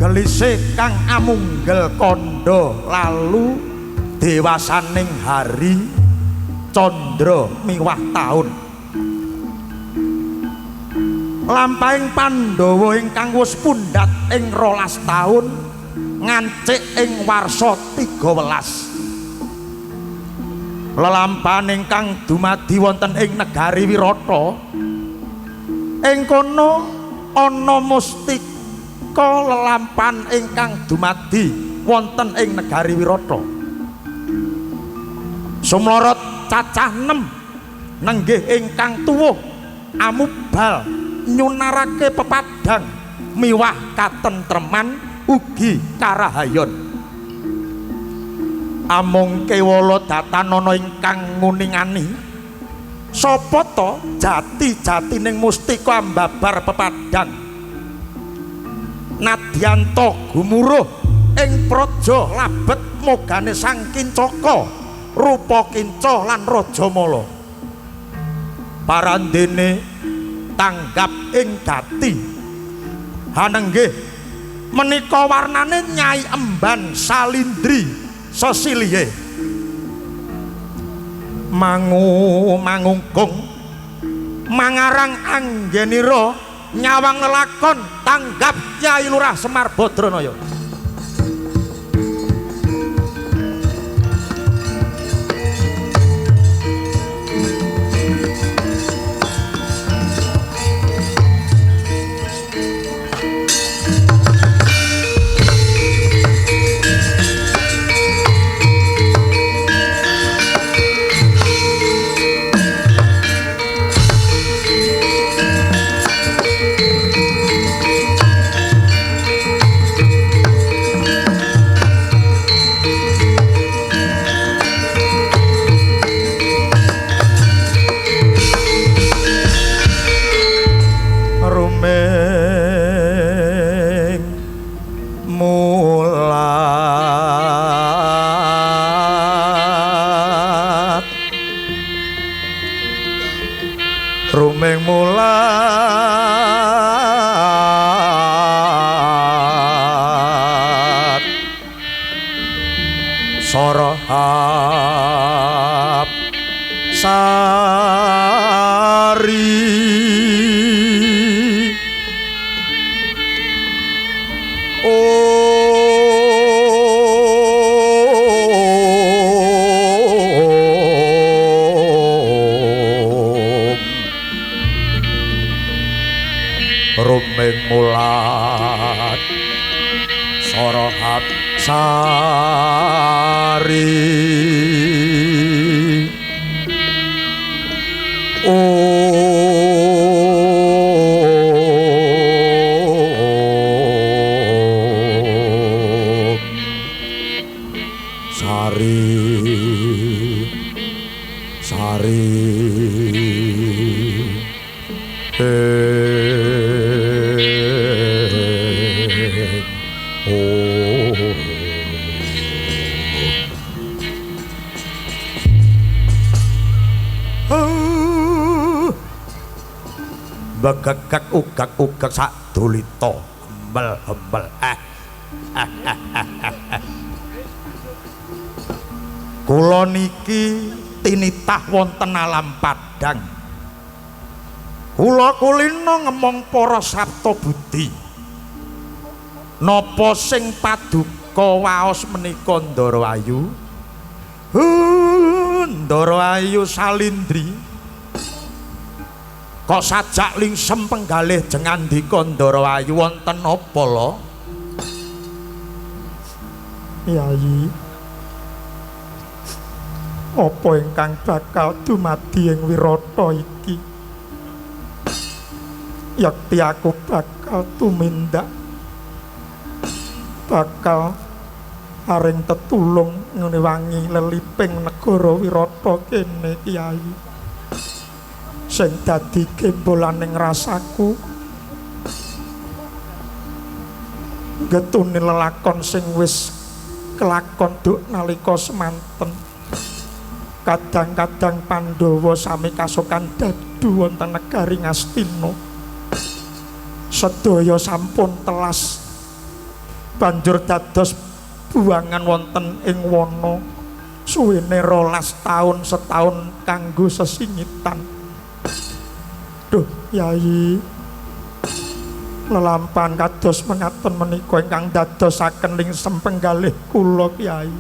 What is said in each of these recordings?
gelisih kang amunggel kandha lalu dewasaning hari candra miwah taun lampahing Pandhawa ingkang wis pundhat ing 12 taun ngancik ing warsa 13 lelampahan ingkang dumadi wonten ing negari Wirata ing kono ana mustika lelampahan ingkang dumadi wonten ing negari Wirata sumlorot cacah 6 nenggih ingkang tuwuh amubal nyunarake pepadang miwah katentreman ugi karahayon amung kewala datan ana ingkang nguningani sapa to jati-jatining mustika ambabar pepadang nadyanto gumuruh ing praja labet mogane sang kincaka rupa kinca lan rajamala parandene tanggap ing gati hanenggih menika warnane Nyai Emban Salindri Sesilihe mangungkung mangarang anggenira nyawang lelakon tanggap Nyai Lurah Semar Badranaya rumeng mulat sorahap sari rumeng mulat sorohat sari sari begegek ugak-ugak sak dulita hembel-hembel kula niki tinitah wonten alam Padang kula kulina ngemong para sabta budi napa sing paduka waos menika Ndarawayu Ndarawayu Salindri kok sajak lingsem penggalih jengandika Ndarawayu wonten apa lho Yayi apa ingkang bakal dumadi ing Wirata iki yakti aku bakal tumindak bakal aring tetulung nguniwangi leliping negara Wirata kene Kyai sing dadi gembolaning rasaku getune lelakon sing wis kelakon duk nalika semanten kadang-kadang Pandhawa sami kasukan dadu wonten negari Ngastina sedaya sampun telas banjur dados buangan wonten ing wana suwene 12 taun setahun kanggo sesingitan. Duh Yai, lelampahan kados mengaten menika ingkang dadosaken lingsem penggalih kula Kyai.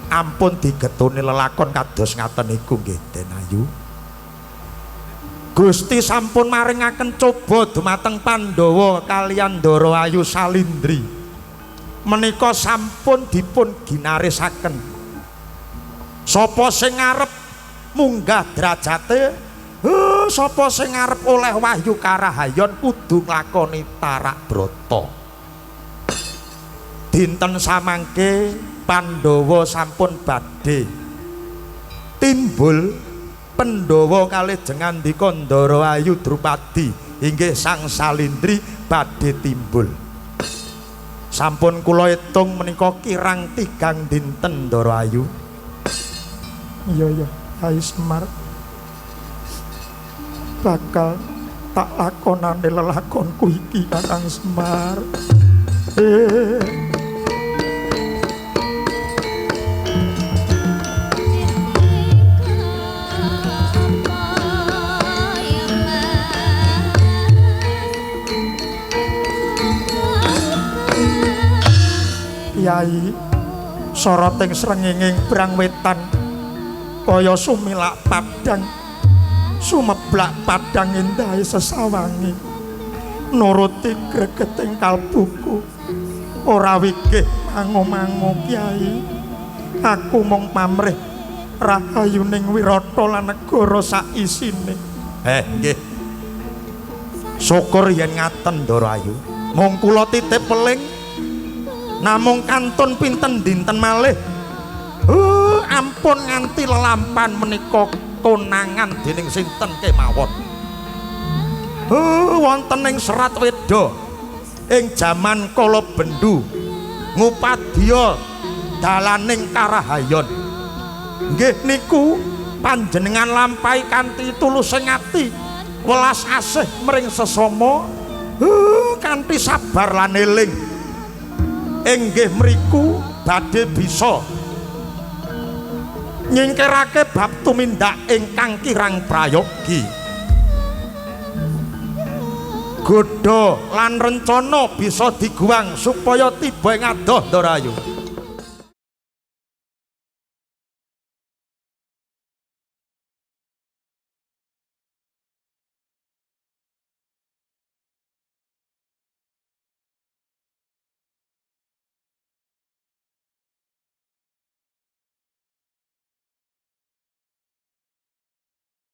Ampun digetuni lelakon kados ngaten niku nggih Den Ayu. Gusti sampun maringaken coba dumateng Pandhawa kaliyan Ndara Ayu Salindri. Menika sampun dipun ginarisaken. Sapa sing ngarep munggah derajate, sapa sing ngarep oleh wahyu karahayon kudu nglakoni tarak brata. Dinten samangke Pandhawa sampun badhe timbul Pandhawa kalih jengandika Ndara Ayu Drupadi inggih Sang Salindri badhe timbul. Sampun kula hitung menika kirang 3 dinten Ndara Ayu. Iya Kyai Semar, bakal tak lakonane lelakonku iki Kakang Semar. Kyai, soroting srengenging brang wetan kaya sumilak padang, sumeblak padang endahe sesawangi, nuruti gregeting kalbuku ora wigih mango-mango Kyai. Aku mung pamrih rahayuning wirata lan negara sak isine. Nggih. Syukur yen ngaten Ndara Ayu. Mung kula titip peling namung kantun pinten dinten malih. Ampun nganti lelampahan menika konangan dening sinten kemawon. Wonten ing Serat Weda ing jaman kala bendu ngupadya dalaning karahayon. Nggih niku panjenengan lampahi kanthi tulusing ati, welas asih mring sesama, kanthi sabar lan eling. Inggih mriku badhe bisa nyingkirake bab tumindak ingkang kirang prayogi. Godha lan rencana bisa diguwang supaya tiba ing adoh Ndara Ayu.